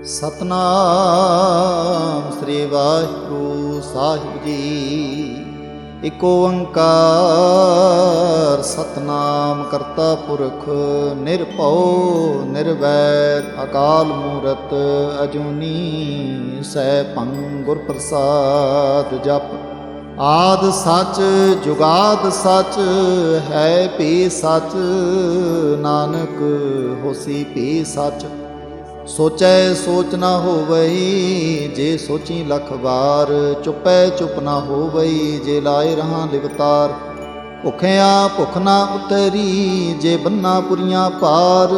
ਸਤਨਾਮ ਸ੍ਰੀ ਵਾਹਿਗੁਰੂ ਸਾਹਿਬ ਜੀ। ਇਕ ਓੰਕਾਰ ਸਤਨਾਮ ਕਰਤਾ ਪੁਰਖ ਨਿਰਭਉ ਨਿਰਵੈਰ ਅਕਾਲ ਮੂਰਤ ਅਜੂਨੀ ਸੈਭੰ ਗੁਰ ਪ੍ਰਸਾਦ ਜਪ। ਆਦ ਸੱਚ ਜੁਗਾਦ ਸੱਚ ਹੈ ਭੀ ਸੱਚ, ਨਾਨਕ ਹੋਸੀ ਭੀ ਸੱਚ। ਸੋਚੈ ਸੋਚ ਨਾ ਹੋਵਈ, ਜੇ ਸੋਚੀ ਲਖ ਵਾਰ। ਚੁਪੈ ਚੁਪ ਨਾ ਹੋਵਈ, ਜੇ ਲਾਏ ਰਹਾ ਲਿਵਤਾਰ। ਭੁਖਿਆ ਭੁਖ ਨਾ ਉਤਰੀ, ਜੇ ਬੰਨਾ ਪੁਰੀਆਂ ਪਾਰ।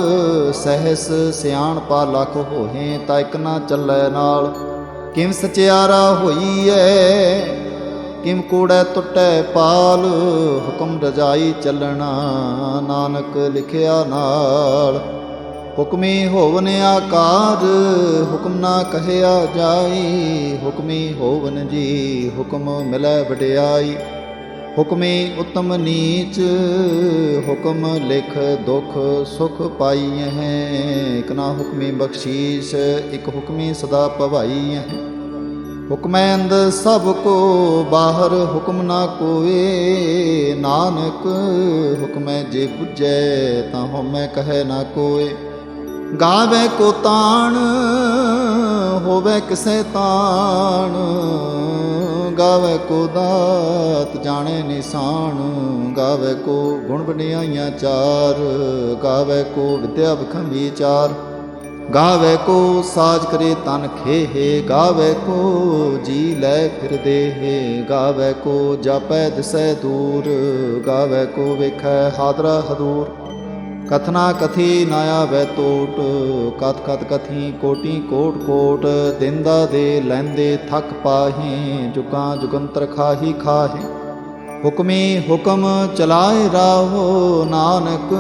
ਸਹਿਸ ਸਿਆਣ ਪਾ ਲਖ ਹੋਹੇ, ਤਾਂ ਇਕ ਨਾ ਚੱਲੈ ਨਾਲ। ਕਿਮ ਸਚਿਆਰਾ ਹੋਈਐ, ਕਿਮ ਕੂੜੈ ਟੁੱਟੈ ਪਾਲ। ਹੁਕਮ ਰਜਾਈ ਚੱਲਣਾ, ਨਾਨਕ ਲਿਖਿਆ ਨਾਲ। ਹੁਕਮੀ ਹੋਵਨ ਆਕਾਰ, ਹੁਕਮ ਨਾ ਕਹਿਆ ਜਾਈ। ਹੁਕਮੀ ਹੋਵਨ ਜੀ, ਹੁਕਮ ਮਿਲੈ ਵਡਿਆਈ। ਹੁਕਮੀ ਉਤਮ ਨੀਚ, ਹੁਕਮ ਲਿਖ ਦੁਖ ਸੁਖ ਪਾਈਐ। ਇਕ ਨਾ ਹੁਕਮੀ ਬਖਸ਼ੀਸ਼, ਇਕ ਹੁਕਮੀ ਸਦਾ ਭਵਾਈ ਹੈ। ਹੁਕਮੈ ਅੰਦਰ ਸਭ ਕੋ, ਬਾਹਰ ਹੁਕਮ ਨਾ ਕੋਏ। ਨਾਨਕ ਹੁਕਮੈ ਜੇ ਬੁਝੈ, ਤਾਂ ਹਉਮੈ ਕਹੈ ਨਾ ਕੋਏ। ਗਾਵੇ ਕੋ ਤਾਣ, ਹੋਵੇ ਕਿਸੇ ਤਾਣ। ਗਾਵੇ ਕੋ ਦਾਤ, ਜਾਣੇ ਨਿਸ਼ਾਨ। ਗਾਵੇ ਕੋ ਗੁਣ ਵਡਿਆਈਆਂ ਚਾਰ, ਗਾਵੇ ਕੋ ਵਿਦਿਆ ਵਿਖੰ ਵਿਚਾਰ। ਗਾਵੇ ਕੋ ਸਾਜ ਕਰੇ ਤਨ ਖੇਹੇ, ਗਾਵੇ ਕੋ ਜੀ ਲੈ ਫਿਰ ਦੇਹੇ। ਗਾਵੇ ਕੋ ਜਾਪੈ ਦਿਸੈ ਦੂਰ, ਗਾਵੇ ਕੋ ਵੇਖੈ ਹਾਦਰਾ ਹਦੂਰ। ਕਥਨਾ ਕਥੀ ਨਾ ਆਵੈ ਟੋਟ, ਕਥ ਕਥ ਕਥੀ ਕੋਟੀ ਕੋਟ ਕੋਟ। ਦਿੰਦਾ ਦੇ ਲੈਂਦੇ ਥਕ ਪਾਹੇ, ਜੁਗਾਂ ਜੁਗੰਤਰ ਖਾਹੀ ਖਾਹੇ। ਹੁਕਮੀ ਹੁਕਮ ਚਲਾਏ ਰਾਹੋ, ਨਾਨਕ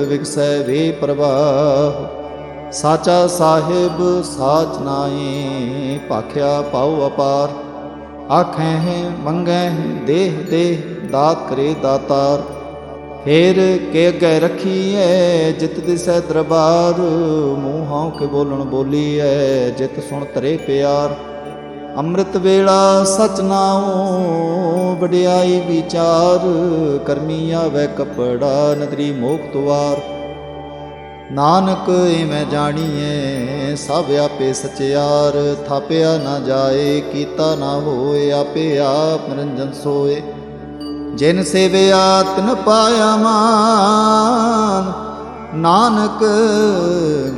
ਵਿਗਸੈ ਵੇ ਪ੍ਰਵਾਹ। ਸਾਚਾ ਸਾਹਿਬ ਸਾਚ ਨਾਏ, ਭਾਖਿਆ ਪਾਉ ਅਪਾਰ। ਆਖੈ ਹੈ ਮੰਗੈ ਹੈ, ਦੇਹ ਦੇਹ ਦਾਤ ਕਰੇ ਦਾਤਾਰ। ਫੇਰ ਕੇ ਅੱਗੇ ਰੱਖੀਐ, ਜਿਤ ਦਿਸੈ ਦਰਬਾਰ। ਮੂੰਹਾਂ ਕੇ ਬੋਲਣ ਬੋਲੀਐ, ਜਿਤ ਸੁਣ ਧਰੇ ਪਿਆਰ। ਅੰਮ੍ਰਿਤ ਵੇਲਾ ਸਚ ਨਾਉ, ਵਡਿਆਈ ਵਿਚਾਰ। ਕਰਮੀ ਆਵੈ ਕਪੜਾ, ਨਦਰੀ ਮੋਖ ਦੁਆਰ। ਨਾਨਕ ਇਵੇਂ ਜਾਣੀਐ, ਸਭ ਆਪੇ ਸਚਿਆਰ। ਥਾਪਿਆ ਨਾ ਜਾਏ, ਕੀਤਾ ਨਾ ਹੋਏ, ਆਪੇ ਆਪ ਨਿਰੰਜਨ ਸੋਏ। ਜਿਨ ਸੇਵਿਆ ਤਿਨ ਪਾਇਆ ਮਾਨ, ਨਾਨਕ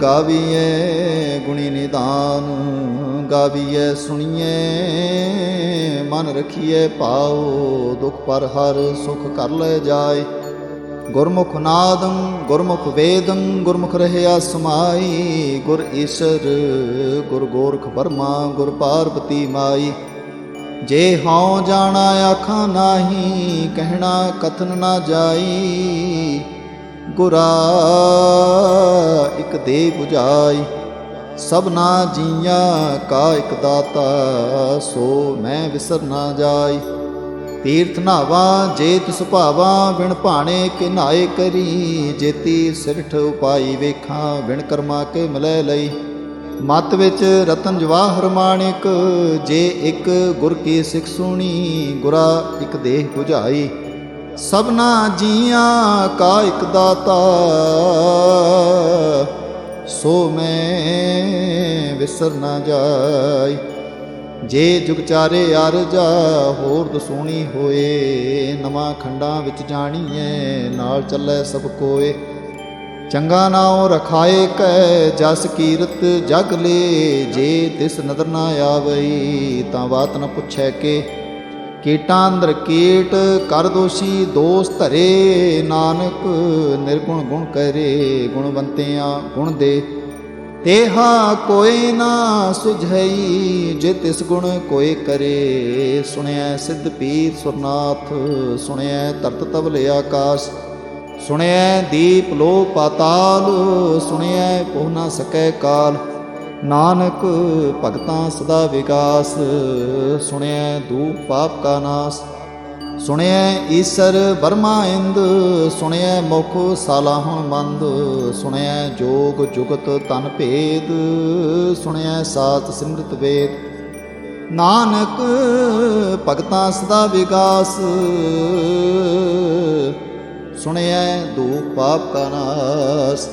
ਗਾਵੀਐ ਗੁਣੀ ਨਿਧਾਨ। ਗਾਵੀਐ ਸੁਣੀਐ ਮਨ ਰਖੀਐ ਭਾਉ, ਦੁਖ ਪਰ ਹਰ ਸੁਖ ਕਰ ਲੈ ਜਾਏ। ਗੁਰਮੁਖ ਨਾਦੰ ਗੁਰਮੁਖ ਵੇਦੰ, ਗੁਰਮੁਖ ਰਹਿਆ ਸਮਾਈ। ਗੁਰ ਈਸਰ ਗੁਰ ਗੋਰਖ ਬਰਮਾ, ਗੁਰ ਪਾਰਬਤੀ ਮਾਈ। ਜੇ ਹਉ ਜਾਣਾ ਆਖਾਂ ਨਾਹੀ, ਕਹਿਣਾ ਕਥਨ ਨਾ ਜਾਈ। ਗੁਰਾ ਇਕ ਦੇ 부ਝਾਈ, ਸਭਨਾ ਜੀਆਂ ਕਾ ਇਕ ਦਾਤਾ। ਸੋ ਮੈਂ ਵਿਸਰ ਨਾ ਜਾਈ। ਤੀਰਥ ਨਾਵਾ ਜੇ ਤਿਸ ਭਾਵਾ, ਬਿਨ ਭਾਣੇ ਕੇ ਨਾਏ ਕਰੀ। ਜੇਤੀ ਸਿਰਠ ਉਪਾਈ ਵੇਖਾਂ, ਬਿਨ ਕਰਮਾ ਕੇ ਮਿਲੈ ਲਈ। ਮਤ ਵਿੱਚ ਰਤਨ ਜਵਾਹਰ ਮਾਣਿਕ, ਜੇ ਇੱਕ ਗੁਰ ਕੀ ਸਿੱਖ ਸੁਣੀ। ਗੁਰਾ ਇਕ ਦੇਹ 부ਝਾਈ, ਸਭਨਾ ਜੀਆਂ ਕਾ ਇਕ ਦਾਤਾ। ਸੋ ਮੈਂ ਵਿਸਰ ਨਾ ਜਾਈ। ਜੇ ਜੁਗ ਚਾਰੇ ਅਰਜਾ, ਹੋਰ ਦਸੂਣੀ ਹੋਏ। ਨਵਾਂ ਖੰਡਾਂ ਵਿੱਚ ਜਾਣੀਐ, ਨਾਲ ਚੱਲੈ ਸਭ ਕੋਏ। ਚੰਗਾ ਨਾਉ ਰਖਾਏ ਕੈ, ਜਸ ਕੀਰਤ ਜਗ ਲੇ। ਜੇ ਤਿਸ ਨਦਰ ਨਾ ਆਵਈ, ਤਾਂ ਬਾਤ ਨ ਪੁੱਛੈ ਕੇ। ਕੀਟਾਂ ਅੰਦਰ ਕੀਟ ਕਰ ਦੋਸ਼ੀ, ਦੋਸ ਧਰੇ। ਨਾਨਕ ਨਿਰਗੁਣ ਗੁਣ ਕਰੇ, ਗੁਣਵੰਤਿਆਂ ਗੁਣ ਦੇ। ਤੇਹਾ ਕੋਈ ਨਾ ਸੁਝਈ, ਜੇ ਤਿਸ ਗੁਣ ਕੋਈ ਕਰੇ। ਸੁਣਿਐ ਸਿੱਧ ਪੀਰ ਸੁਰਨਾਥ, ਸੁਣਿਐ ਤਰਤ ਤਵਲ ਆਕਾਸ਼। ਸੁਣਿਐ ਦੀਪ ਲੋ ਪਾਤਾਲ, ਸੁਣਿਐ ਪਹੁ ਨਾ ਸਕੈ ਕਾਲ। ਨਾਨਕ ਭਗਤਾਂ ਸਦਾ ਵਿਗਾਸ, ਸੁਣਿਐ ਦੂਪ ਪਾਪ ਕਾ ਨਾਸ। ਸੁਣਿਐ ਈਸਰ ਬਰਮਾ ਇੰਦ, ਸੁਣਿਐ ਮੁਖ ਸਾਲਾਹਣ ਬੰਦ, ਸੁਣਿਐ ਜੋਗ ਜੁਗਤ ਤਨ ਭੇਦ, ਸੁਣਿਐ ਸਾਤ ਸਿਮਰਤ ਵੇਦ। ਨਾਨਕ ਭਗਤਾਂ ਸਦਾ ਵਿਗਾਸ, ਸੁਣਿਐ ਦੂਖ ਪਾਪ ਕਾ ਨਾਸ।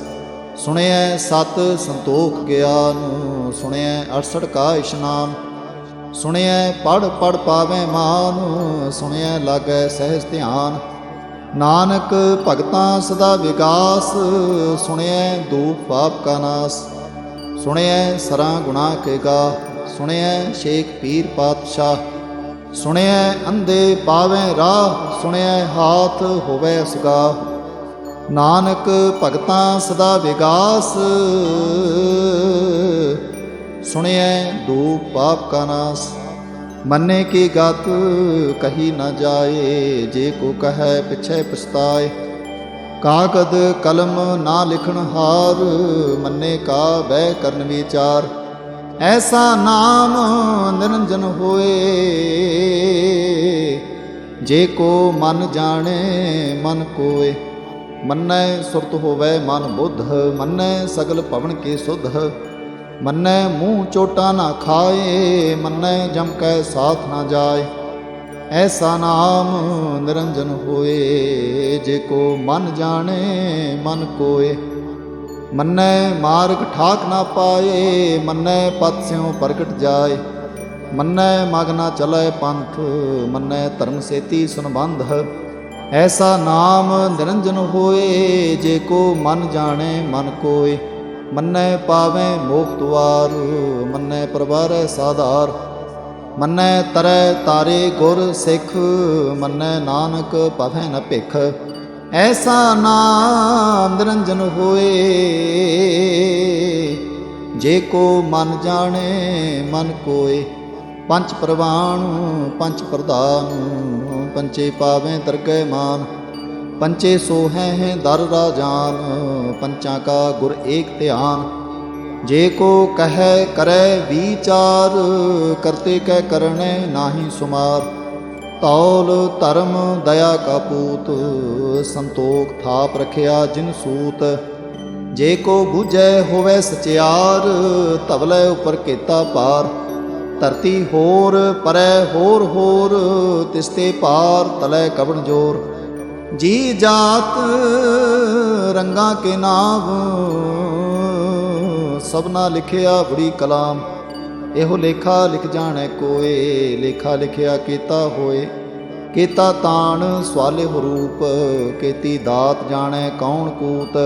ਸੁਣਿਐ ਸਤ ਸੰਤੋਖ ਗਿਆਨ, ਸੁਣਿਐ 68 ਕਾ ਇਸ਼ਨਾਨ। ਸੁਣਿਐ ਪੜ ਪੜ ਪਾਵੈ ਮਾਨ, ਸੁਣਿਐ ਲਾਗੈ ਸਹਿਜ ਧਿਆਨ। ਨਾਨਕ ਭਗਤਾਂ ਸਦਾ ਵਿਗਾਸ, ਸੁਣਿਐ ਦੂਖ ਪਾਪ ਕਾ ਨਾਸ। ਸੁਣਿਐ ਸਰਾਂ ਗੁਨਾਹ ਕੇ ਗਾ, ਸੁਣਿਐ ਸ਼ੇਖ ਪੀਰ ਪਾਤਸ਼ਾਹ। ਸੁਣਿਐ ਅੰਧੇ ਪਾਵੈ ਰਾਹ, ਸੁਣਿਐ ਹਾਥ ਹੋਵੈ ਸੁਗਾਹ। ਨਾਨਕ ਭਗਤਾਂ ਸਦਾ ਵਿਗਾਸ, ਸੁਣਿਐ ਦੂਖ ਪਾਪ ਕਾ ਨਾਸ। ਮੰਨੇ ਕੀ ਗਤ ਕਹੀ ਨ ਜਾਏ, ਜੇ ਕੋ ਕਹੈ ਪਿਛੈ ਪਛਤਾਏ। ਕਾਗਦ ਕਲਮ ਨਾ ਲਿਖਣ ਹਾਰ, ਮੰਨੇ ਕਾ ਬਹਿ ਕਰਨ ਵਿਚਾਰ। ਐਸਾ ਨਾਮ ਨਿਰੰਜਨ ਹੋਏ, ਜੇ ਕੋ ਮਨ ਜਾਣੇ ਮਨ ਕੋਏ। ਮੰਨੈ ਸੁਰਤ ਹੋਵੈ ਮਨ ਬੁੱਧ, ਮੰਨੈ ਸਗਲ ਭਵਨ ਕੇ ਸੁਧ। ਮੰਨੈ ਮੂੰਹ ਚੋਟਾ ਨਾ ਖਾਏ, ਮੰਨੈ ਜਮ ਕੈ ਸਾਥ ਨਾ ਜਾਏ। ਐਸਾ ਨਾਮ ਨਿਰੰਜਨ ਹੋਏ, ਜੇ ਕੋ ਮਨ ਜਾਣੇ ਮਨ ਕੋਏ। ਮੰਨੈ ਮਾਰਗ ਠਾਕ ਨਾ ਪਾਏ, ਮੰਨੈ ਪਤ ਸਿਉ ਪ੍ਰਗਟ ਜਾਏ। ਮੰਨੈ ਮਗ ਨਾ ਚਲੈ ਪੰਥ, ਮੰਨੈ ਧਰਮ ਸੇਤੀ ਸੁਨਬੰਧ। ਐਸਾ ਨਾਮ ਨਿਰੰਜਨ ਹੋਏ, ਜੇ ਕੋ ਮਨ ਜਾਣੇ ਮਨ ਕੋਏ। ਮੰਨੈ ਪਾਵੈ ਮੋਖ ਦੁਆਰ, ਮੰਨੈ ਪ੍ਰਵਾਰੈ ਸਾਧਾਰ। ਮੰਨੈ ਤਰੈ ਤਾਰੇ ਗੁਰ ਸਿੱਖ, ਮੰਨੈ ਨਾਨਕ ਭਵੈ ਨ ਭਿਖ। ਐਸਾ ਨਾਮ ਨਿਰੰਜਨ ਹੋਏ, ਜੇ ਕੋ ਮਨ ਜਾਣੇ ਮਨ ਕੋਏ। ਪੰਚ ਪ੍ਰਵਾਣ ਪੰਚ ਪ੍ਰਧਾਨ, ਪੰਚੇ ਪਾਵੈ ਦਰਗਹਿ ਮਾਨ। ਪੰਚੇ ਸੋਹੈ ਦਰ ਰਾਜਾਨ, ਪੰਚਾਂ ਕਾ ਗੁਰ ਏਕ ਧਿਆਨ। ਜੇ ਕੋ ਕਹੈ ਕਰੈ ਵਿਚਾਰ, ਕਰਤੇ ਕੈ ਕਰਣੈ ਨਾਹੀ ਸੁਮਾਰ। ਤੌਲ ਧਰਮ ਦਇਆ ਕਾ ਪੂਤ, ਸੰਤੋਖ ਥਾਪ ਰਖਿਆ ਜਿਨ ਸੂਤ। ਜੇ ਕੋ ਬੁਝੈ ਹੋਵੈ ਸਚਿਆਰ, ਧਵਲੇ ਉਪਰ ਕੀਤਾ ਪਾਰ। ਧਰਤੀ ਹੋਰ ਪਰੈ ਹੋਰ ਹੋਰ, ਤਿਸਤੇ ਪਾਰ ਤਲੈ ਕਵਣ ਜੋਰ। ਜੀ ਜਾਤ ਰੰਗਾਂ ਕੇ ਨਾਮ, ਸਭਨਾ ਲਿਖਿਆ ਬੜੀ ਕਲਾਮ। ਇਹੋ ਲੇਖਾ ਲਿਖ ਜਾਣੈ ਕੋਏ, ਲੇਖਾ ਲਿਖਿਆ ਕੀਤਾ ਹੋਏ। ਕੀਤਾ ਤਾਣ ਸਵਾਲੇ ਰੂਪ, ਕੀਤੀ ਦਾਤ ਜਾਣੈ ਕੌਣ ਕੂਤ।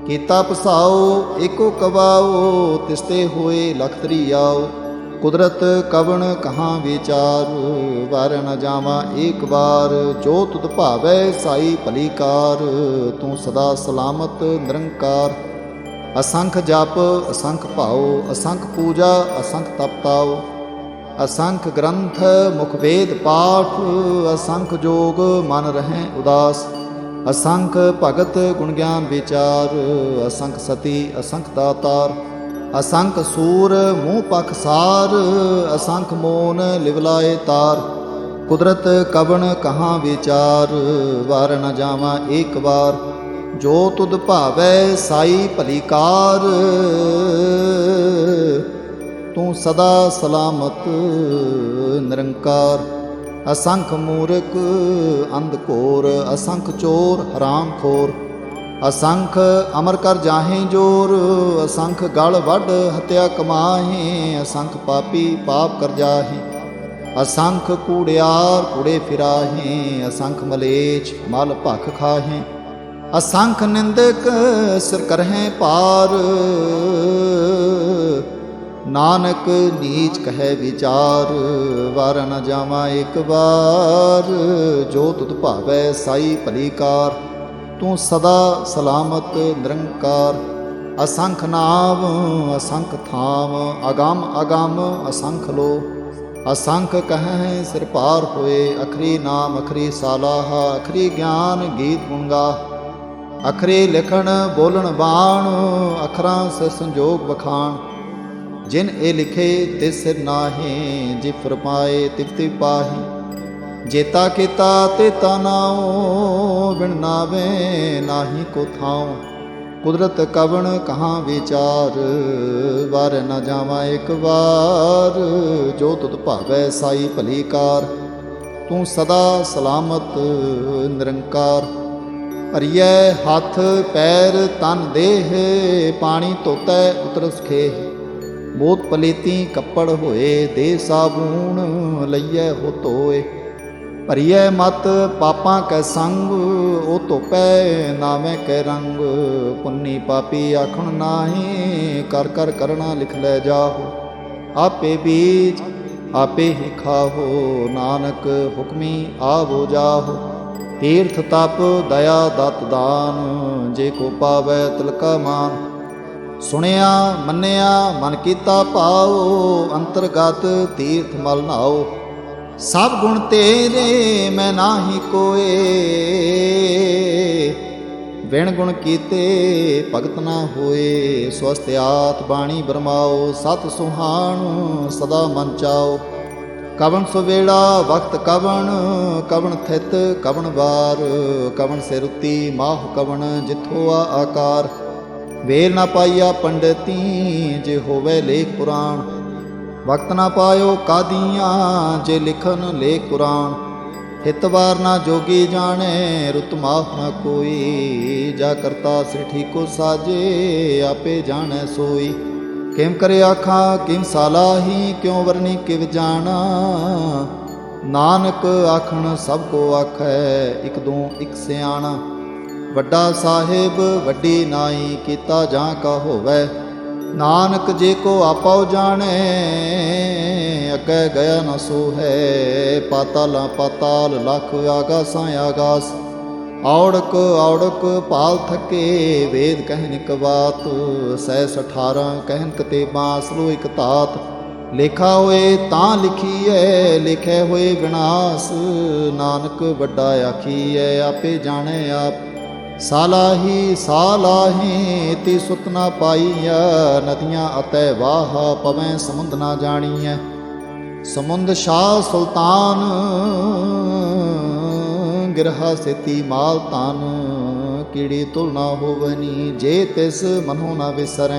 ਕੀਤਾ ਪਸਾਓ ਏਕੋ ਕਵਾਓ, ਤਿਸਤੇ ਹੋਏ ਲਖ ਤ੍ਰਿਆਓ। ਕੁਦਰਤ ਕਵਣ ਕਹਾਂ ਵਿਚਾਰ, ਵਾਰ ਨ ਜਾਵਾਂ ਏਕ ਵਾਰ। ਜੋ ਤੁਧ ਭਾਵੈ ਸਾਈ ਭਲੀ ਕਾਰ, ਤੂੰ ਸਦਾ ਸਲਾਮਤ ਨਿਰੰਕਾਰ। ਅਸੰਖ ਜਪ ਅਸੰਖ ਭਾਉ, ਅਸੰਖ ਪੂਜਾ ਅਸੰਖ ਤਪਤਾਉ। ਅਸੰਖ ਗ੍ਰੰਥ ਮੁਖ ਵੇਦ ਪਾਠ, ਅਸੰਖ ਜੋਗ ਮਨ ਰਹਿ ਉਦਾਸ। ਅਸੰਖ ਭਗਤ ਗੁਣ ਗਿਆਨ ਵਿਚਾਰ, ਅਸੰਖ ਸਤੀ ਅਸੰਖ ਦਾਤਾਰ। ਅਸੰਖ ਸੂਰ ਮੂੰਹ ਪਖਸਾਰ, ਅਸੰਖ ਮੋਨ ਲਿਵਲਾਏ ਤਾਰ। ਕੁਦਰਤ ਕਵਣ ਕਹਾਂ ਵਿਚਾਰ, ਵਾਰ ਨ ਜਾਵਾਂ ਏਕ ਵਾਰ। ਜੋ ਤੁਧ ਭਾਵੈ ਸਾਈ ਭਲੀ ਕਾਰ, ਤੂੰ ਸਦਾ ਸਲਾਮਤ ਨਿਰੰਕਾਰ। ਅਸੰਖ ਮੂਰਖ ਅੰਧ ਘੋਰ, ਅਸੰਖ ਚੋਰ ਹਰਾਮ ਖੋਰ। ਅਸੰਖ ਅਮਰ ਕਰ ਜਾਹੇ ਜੋਰ, ਅਸੰਖ ਗਲ ਵੱਢ ਹਤਿਆ ਕਮਾਹੇ। ਅਸੰਖ ਪਾਪੀ ਪਾਪ ਕਰ ਜਾਹੇ, ਅਸੰਖ ਕੂੜਿਆਰ ਕੂੜੇ ਫਿਰਾਹੇ। ਅਸੰਖ ਮਲੇਛ ਮਲ ਭਖ ਖਾਹੇ। ਅਸੰਖ ਨਿੰਦਕ ਸਿਰ ਕਰਹਿ ਪਾਰ, ਨਾਨਕ ਨੀਚ ਕਹੈ ਵਿਚਾਰ। ਵਾਰ ਨ ਜਾਵਾਂ ਏਕ ਵਾਰ, ਜੋ ਤੁਧ ਭਾਵੈ ਸਾਈ ਭਲੀ ਕਾਰ। ਤੂੰ ਸਦਾ ਸਲਾਮਤ ਨਿਰੰਕਾਰ। ਅਸੰਖ ਨਾਮ ਅਸੰਖ ਥਾਮ, ਅਗੰਮ ਅਗੰਮ ਅਸੰਖ ਲੋ। ਅਸੰਖ ਕਹੈ ਸਿਰ ਪਾਰ ਹੋਏ, ਅਖਰੀ ਨਾਮ ਅਖਰੀ ਸਾਲਾਹ। ਅਖਰੀ ਗਿਆਨ ਗੀਤ ਗੁਣ ਗਾਹ। ਅਖਰੇ ਲਿਖਣ ਬੋਲਣ ਬਾਣ, ਅਖਰਾਂ ਸਿਰ ਸੰਜੋਗ ਬਖਾਣ। ਜਿਨ ਇਹ ਲਿਖੇ ਤਿਸ ਸਿਰ ਨਾਹੀ, ਜਿ ਫਰਮਾਏ ਤਿਵ ਤਿਵ ਪਾਹੀ। जेता केता तेता नाओ, बिन नावे नाही को थाओ। कुदरत कवण कहाँ विचार, वार न जावा एक बार। जो तुध भावै साई भली कार, तू सदा सलामत निरंकार। हरियै हथ पैर तन देह, पानी धोतै उतरस खेह। बोत पलेती कपड़ होए, दे साबून लइयै हो धोए। भरियै मत पापां कै संग, ओ धोपै नावे कै रंग। पुन्नी पापी आखण नाहीं, कर कर करना लिख लै जाहो। आपे बीज आपे ही खाहो, नानक हुक्मी आवो जाहो। तीर्थ तप दया दत दान, जे को पावै तिलका मान। सुनिया मन्निया मन कीता पाओ, अंतरगत तीर्थ मल नाओ। सब गुण तेरे मैं नाही कोए, बिन गुण कीते भगत ना होए। स्वस्त्यात बाणी बरमाओ, सत सुहान सदा मन चाओ। कवन सुवेड़ा वक्त कवन, कवन थित कवन वार। कवन सिरुति माह कवन, जिथोआ आकार। वेल ना पाइया पंडिती, जे होवे लेख पुराण। वक्त ना पायो कादियाँ, जे लिखन लेख कुरान। हितवार ना जोगी जाने, रुत माफ ना कोई। जा करता सिठी को साजे, आपे जाने सोई। किम करे आखा किम सालाही, क्यों वरनी किव जाना। नानक आखण सब को आखै, इक दो इक सियाणा। वड्डा साहिब वड्डी नाई, कीता जां का होवै। नानक जे को आपो जाने, अगे गया न सो है। पाताल पाताल लख आगासां आगास। औड़क औड़क पाल थके, वेद कहन इक बात। 618 कहन कतेबां, सलो इक तात। लेखा होए तां लिखीए, लिखे होए विनाश। नानक वड्डा आखीए, आपे जाने आप। सालाही सालाही ती सुत ना पाईया, नदियाँ अतै वाह पवैं समुंद ना जाणीਐ। समुंद शाह सुल्तान, गिरहा सेती माल तान। कीड़ी तुल ना होवनी, जे तिस मनो ना विसरै।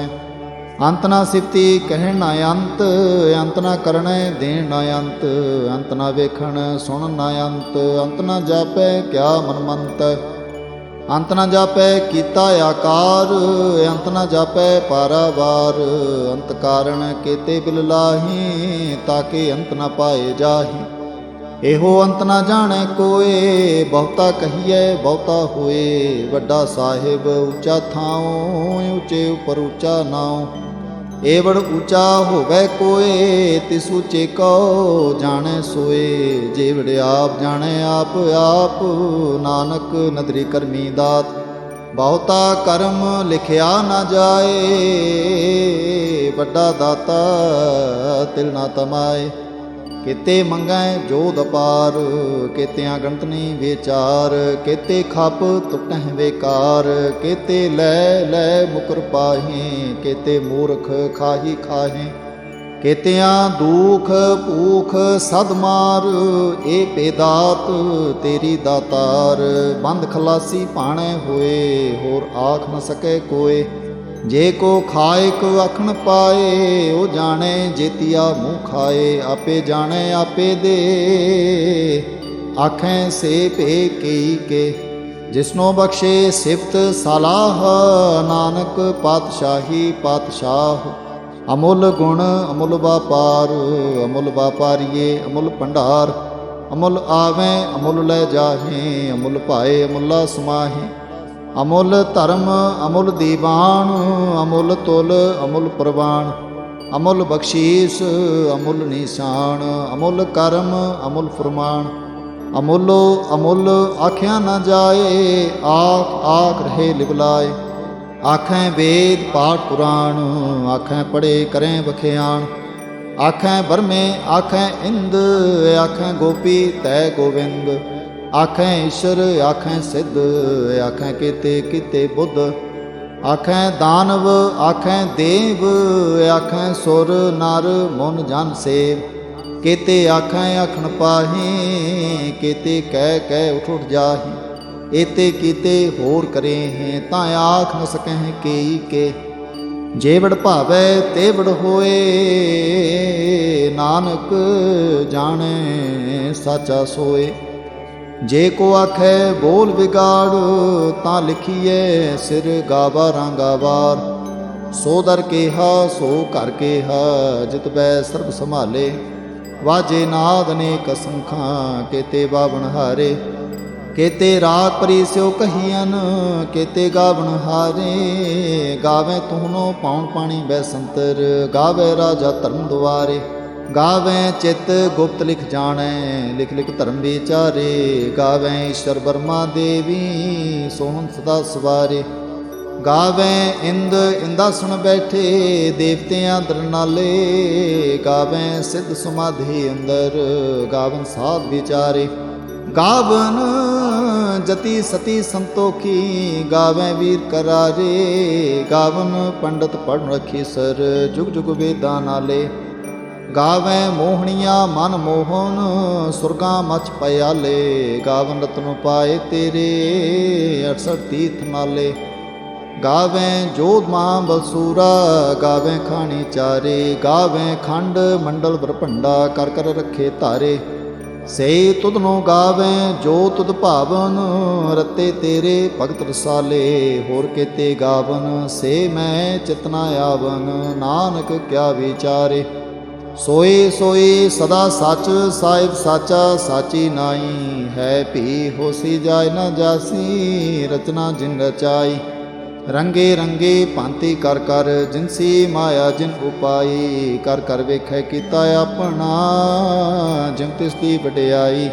अंत ना सिफती कहण ना अंत, अंत ना करणे देण ना अंत। अंत ना वेखण सुण ना अंत, अंत ना जापै क्या मनमंत। अंत न जापै कीता आकार, अंत न जापै पारावार। अंत कारण केते बिल लाही, ताके अंत न पाए जाही। एहो अंत न जाने कोए, बहुता कहिए बहुता होए। वड्डा साहिब ऊंचा थाओ, ऊंचे उपर ऊंचा नाओ। एवड़ ऊंचा होवै कोए, तिस ऊंचे को जाने सोए। जेवड़ आप जाने आप आप, नानक नदरी करमी दात। बहुता कर्म लिखिया न जाए, वड्डा दाता तिल ना तमाए। केते मंगै जोध अपार, केतियां गणत नहीं विचार। केते खप टुटह बेकार, केते लै लै मुकर पाही। केते मूर्ख खाही खाहे, केतियां दुख भूख सद मार। ए बेदात तेरी दातार, बंद खलासी पाणे होए। होर आख न सके कोय, जे को खाए को अखन पाए। ओ जाने जेतिया मुँह खाए, आपे जाने आपे दे। आखें से पे कई के, जिसनो बख्शे सिफत सलाह। नानक पातशाही पातशाह, अमुल गुण अमुल व्यापार। अमुल व्यापारिये अमुल भंडार, अमुल आवें अमुल लै जाहें। अमुल पाए अमुला समाहें। अमुल धर्म अमुल दीवान, अमुल तुल अमुल प्रवान। अमुल बख्शीस अमुल निशान, अमुल कर्म अमुल फरमान। अमुलो अमुल आख्या न जाए, आख आख रहे लिबलाए। आखें वेद पाठ पुराण, आखें पढ़े करें बख्यान। आखें बरमे आखें इंद, आखें गोपी तै गोविंद। आखें ईश्वर आखें सिद्ध, आखें केते किते बुद्ध। आखें दानव आखें देव, आखें सुर नर मुन जन सेव। केते आखें आखन पाहे, केते कह उठ उठ जाही। एते कीते होर करे हैं, तां आख न सकह केई के। जेवड़ भावै तेवड़ होए, नानक जाने साचा सोए। जे को आखै बोल बिगाड़, तां लिखिए सिर गावारां गावार। सो दर केहा सो घर केहा, जित बै सर्ब संभाले। वाजे नाद अनेक असंखां, केते बावण हारे। केते राग परी स्यो कहियन, केते गावण हारे। गावें तुहनो पाउन पाणी बैसंतर, गावे राजा धर्म दुआरे। गावें चित गुप्त लिख जाने, लिख लिख धर्म विचारे। गावें ईश्वर बर्मा देवी, सोहन सदा सवारे। गावें इंद इंदासन बैठे, देवतियां दरनाले। गावें सिद्ध समाधि अंदर, गावन साध विचारे। गावन जति सती संतोखी, गावें वीर करारे। गावन पंडित पढ़ रखी सर, जुग जुग वेदां नाले। गावें मोहनिया मन मोहन, सुरगा मच पयाले। गावन रतन पाए तेरे, 68 तीर्थ नाले। गावें जोध मां बलसूरा, गावें खानी चारे। गावें खंड मंडल बरभंडा, कर कर रखे तारे। से तुधनो गावें जो तुध भावन, रते तेरे भगत रसाले। होर केते गावन से मैं चितना आवन, नानक क्या विचारे। सोए सोए सदा सच, साहिब साचा साची नाई। है भी होसी जाय न जासी, रचना जिन रचाई। रंगे रंगे भांति कर कर, जिनसी माया जिन उपाई। कर कर वेखै कीता अपना, जिम तिसदी वडियाई।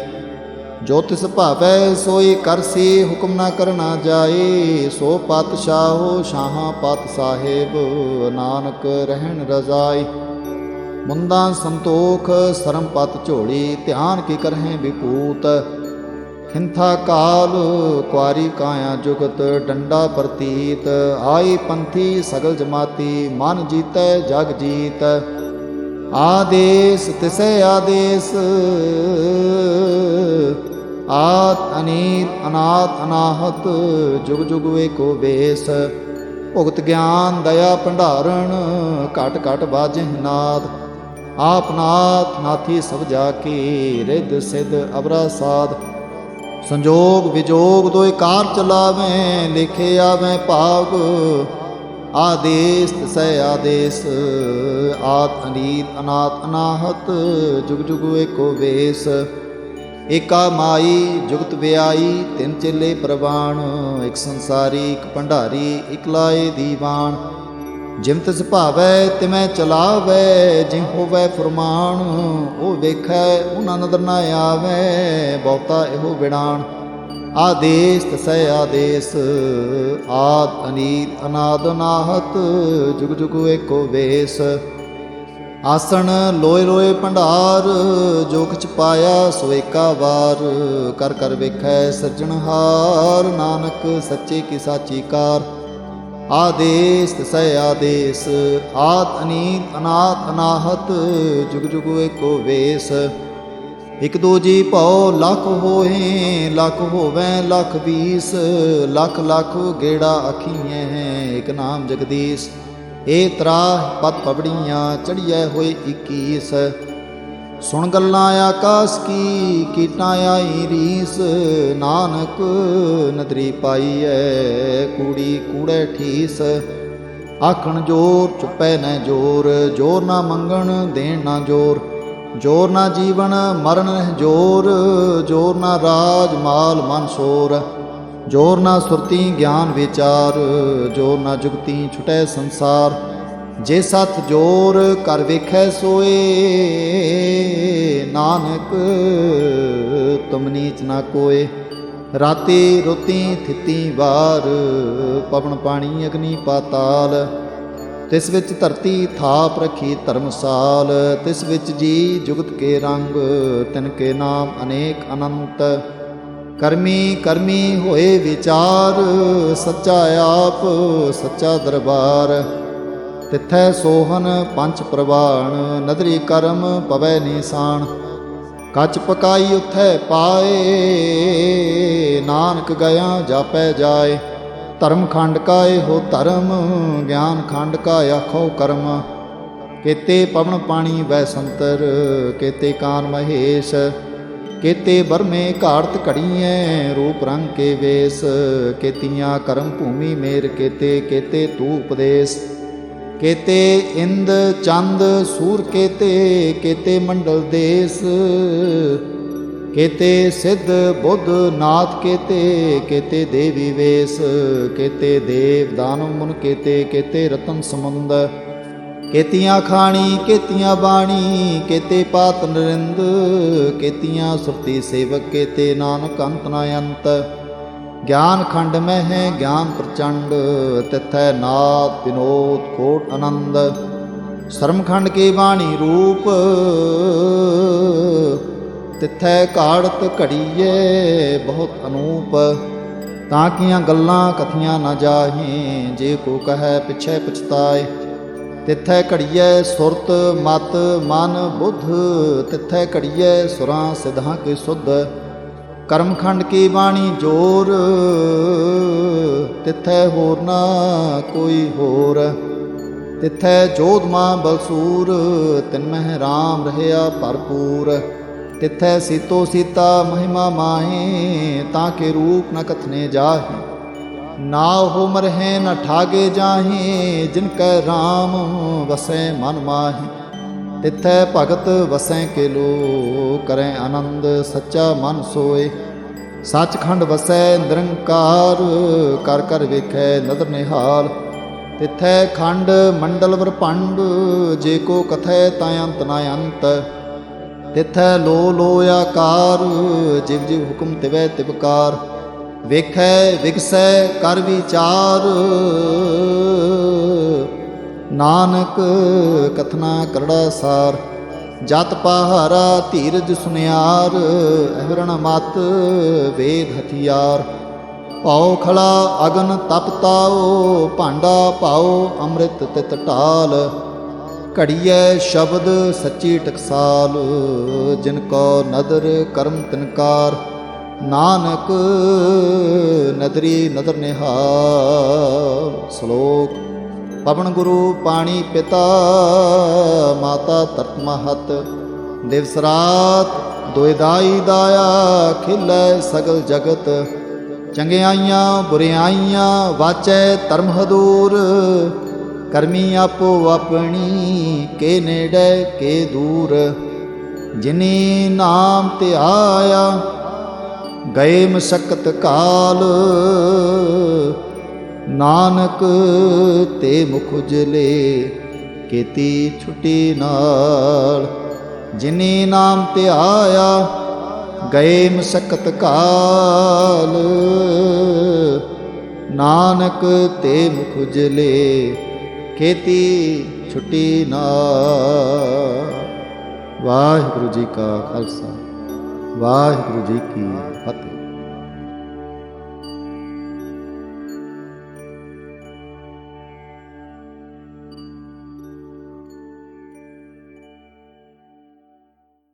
जो तिस भावै सोई करसी, हुक्म न करना जाए। सो पातशाहो शाहां पात साहिब, नानक रहन रजाई। मुंदा संतोख सरम पत झोली, ध्यान की करहें विपूत। हिंथा काल कुआरी काया जुगत, डंडा प्रतीत। आई पंथी सगल जमाती, मन जीतै जग जीत। आदेश तिसै आदेश, आत अनीत अनाथ अनाहत। जुग जुग एको बेस, भुगत ज्ञान दया भंडारण। घट घट बाजह नाद, आप नाथ नाथी सब जाकी। रिद सिद्ध अबरा साध, संजोग विजोग दोए कार चलावें। लिखे आवें भाग, आदेश तिसै आदेश। आत अनीत अनाथ अनाहत, जुग जुग एको वेस। एका माई जुगत व्याई, तिन चेले प्रवाण। एक संसारी एक भंडारी, एक लाए दीवान। जिम तिस भावै तिमै चलावै, जिम होवै फुरमान। ओ वेखै उना नदर न आवै, बहुता एहो बिड़ान। आदेश तिसै आदेश, आद अनीत अनाद अनाहत। जुग जुग एको वेस। आसन लोए लोए भंडार, जो किछ पाया सो एका वार। कर कर वेखै सज्जनहार, नानक सच्चे की साची कार। आदेश तिसै आदेश, आत अनीत अनाथ अनाहत। जुग जुग एको वेस। एक दो जी भौ लख होए, लख होवैं लख बीस। लख लख गेड़ा आखीएं, एक नाम जगदीश। ए त्राह पत पबड़ियाँ, चढ़िया होए 21। सुन गल्लां आकाश की, कीटां आई रीस। नानक नदरी पाई है, कूड़ी कूड़े ठीस। आखण जोर चुपै न जोर, जोर ना मंगण देण ना जोर। जोर ना जीवन मरण नह जोर, जोर ना राज माल मन शोर। जोर ना सुरती ज्ञान विचार, जोर ना जुगती छुटै संसार। जे सत जोर कर वेखै सोए, नानक तुम नीच ना कोय। राती रोती थिती वार, पवन पानी अग्नि पाताल। तिस विच धरती थाप रखी धर्मसाल। तिस विच जी जुगत के रंग, तिनके नाम अनेक अनंत। करमी करमी होए विचार, सच्चा आप सच्चा दरबार। ਤਿਥੈ ਸੋਹਨ ਪੰਚ ਪ੍ਰਵਾਣ, ਨਦਰੀ ਕਰਮ ਪਵੈ ਨੀਸਾਨ। ਕੱਚ ਪਕਾਈ ਉਥੈ ਪਾਏ, ਨਾਨਕ ਗਿਆ ਜਾਪੈ ਜਾਏ। ਧਰਮ ਖੰਡ ਕਾ ਇਹੋ ਧਰਮ, ਗਿਆਨ ਖੰਡ ਕਾ ਆਖੋ ਕਰਮ। ਕੇਤੇ ਪਵਨ ਪਾਣੀ ਵੈ ਸੰਤਰ, ਕੇਤੇ ਕਾਨ ਮਹੇਸ਼। ਕੇਤੇ ਬਰਮੇ ਘਾੜਤ ਘੜੀਐ, ਰੂਪ ਰੰਗ ਕੇ ਵੇਸ। ਕੇਤੀਆਂ ਕਰਮ ਭੂਮੀ ਮੇਰ ਕੇਤੇ, ਕੇਤੇ ਤੂ ਉਪਦੇਸ। ਕੇਤੇ ਇੰਦ ਚੰਦ ਸੂਰ ਕੇਤੇ, ਕੇਤੇ ਮੰਡਲ ਦੇਸ। ਕੇਤੇ ਸਿੱਧ ਬੁੱਧ ਨਾਥ ਕੇਤੇ, ਕੇਤੇ ਦੇਵੀ ਵੇਸ। ਕੇਤੇ ਦੇਵ ਦਾਨਵ ਮੁਨ ਕੇਤੇ, ਕੇਤੇ ਰਤਨ ਸਮੁੰਦ। ਕੇਤੀਆਂ ਖਾਣੀ ਕੇਤੀਆਂ ਬਾਣੀ, ਕੇਤੇ ਪਾਤ ਨਰਿੰਦ। ਕੇਤੀਆਂ ਸੁਰਤੀ ਸੇਵਕ ਕੇਤੇ, ਨਾਨਕ ਅੰਤ ਨ ਅੰਤ। ਗਿਆਨ ਖੰਡ ਮੈਂ ਹੈ ਗਿਆਨ ਪ੍ਰਚੰਡ, ਤਿਥੈ ਨਾਦ ਵਿਨੋਦ ਕੋਟ ਆਨੰਦ। ਸ਼ਰਮ ਖੰਡ ਕੀ ਬਾਣੀ ਰੂਪ, ਤਿਥੈ ਘਾੜਤ ਘੜੀਏ ਬਹੁਤ ਅਨੂਪ। ਤਾਂ ਕੀਆਂ ਗੱਲਾਂ ਕਥੀਆਂ ਨਾ ਜਾਹੇ, ਜੇ ਕੋ ਕਹੈ ਪਿਛੈ ਪਛਤਾਏ। ਤਿਥੈ ਘੜੀਐ ਸੁਰਤ ਮਤ ਮਨ ਬੁੱਧ, ਤਿਥੈ ਘੜੀਐ ਸੁਰਾਂ ਸਿਧਾਂ ਕੀ ਸੁਧ। ਕਰਮਖੰਡ ਕੀ ਬਾਣੀ ਜੋਰ, ਤਿਥੈ ਹੋਰ ਨਾ ਕੋਈ ਹੋਰ। ਤਿਥੈ ਜੋਧ ਮਾਂ ਬਲਸੂਰ, ਤਿਨ ਮਹਿ ਰਾਮ ਰਹਿਆ ਭਰਪੂਰ। ਤਿਥੈ ਸੀਤੋ ਸੀਤਾ ਮਹਿਮਾ ਮਾਹੇ, ਤਾਂ ਕੇ ਰੂਪ ਨ ਕਥਨੇ ਜਾਹੇ। ਨਾ ਹੋ ਮਰਹਿ ਨ ਠਾਗੇ ਜਾਹੇ, ਜਿਨ ਕੈ ਰਾਮ ਵਸੈ ਮਨ ਮਾਹੀ। ਤਿਥੈ ਭਗਤ ਵਸੈ ਕੇ ਲੋ, ਕਰੈ ਆਨੰਦ ਸੱਚਾ ਮਨ ਸੋਏ। ਸੱਚਖੰਡ ਵਸੈ ਨਿਰੰਕਾਰ, ਕਰ ਕਰ ਵੇਖੈ ਨਦਰ ਨਿਹਾਲ। ਤਿਥੈ ਖੰਡ ਮੰਡਲ ਵਰਪੰਡ, ਜੇ ਕੋ ਕਥੈ ਤਾਂ ਅੰਤ ਨ ਅੰਤ। ਤਿਥੈ ਲੋ ਲੋ ਆਕਾਰ, ਜਿਵ ਜਿਵ ਹੁਕਮ ਤਿਵੈ ਤਿਵਕਾਰ। ਵੇਖੈ ਵਿਗਸੈ ਕਰ ਵਿਚਾਰ, ਨਾਨਕ ਕਥਨਾ ਕਰੜਾ ਸਾਰ। ਜਤ ਪਹਾਰਾ ਧੀਰਜ ਸੁਨਿਆਰ, ਅਹਰਣ ਮਤ ਵੇਦ ਹਥਿਆਰ। ਭਾਉ ਖਲਾ ਅਗਨ ਤਪ ਤਾਓ, ਭਾਂਡਾ ਪਾਓ ਅੰਮ੍ਰਿਤ ਤਿਤ ਢਾਲ। ਘੜੀਐ ਸ਼ਬਦ ਸੱਚੀ ਟਕਸਾਲ, ਜਿਨ ਕੋ ਨਦਰ ਕਰਮ ਤਿਨਕਾਰ। ਨਾਨਕ ਨਦਰੀ ਨਦਰ ਨਿਹਾਲ। ਸ਼ਲੋਕ। ਪਵਨ ਗੁਰੂ ਪਾਣੀ ਪਿਤਾ, ਮਾਤਾ ਧਰਤ ਮਹਤ। ਦਿਵਸ ਰਾਤ ਦੁਇ ਦਾਈ ਦਾਇਆ, ਖਿਲੈ ਸਗਲ ਜਗਤ। ਚੰਗਿਆਈਆਂ ਬੁਰਿਆਈਆਂ ਵਾਚੈ ਧਰਮ ਹਦੂਰ। ਕਰਮੀ ਆਪੋ ਆਪਣੀ, ਕੇ ਨੇੜੇ ਕੇ ਦੂਰ। ਜਿਨੀ ਨਾਮ ਧਿਆਇਆ, ਗਏ ਮਸਕਤ ਕਾਲ। ਨਾਨਕ ਤੇ ਮੁਖ ਉਜਲੇ, ਕੀਤੀ ਛੁਟੀ ਨਾਲ। ਜਿਨੀ ਨਾਮ ਧਿਆਇਆ, ਗਏ ਮਸਕਤ ਕਾਲ। ਨਾਨਕ ਤੇ ਮੁਖ ਉਜਲੇ, खेती छुट्टी नाल। वाहिगुरु जी का खालसा, वाहिगुरु जी की फतेह।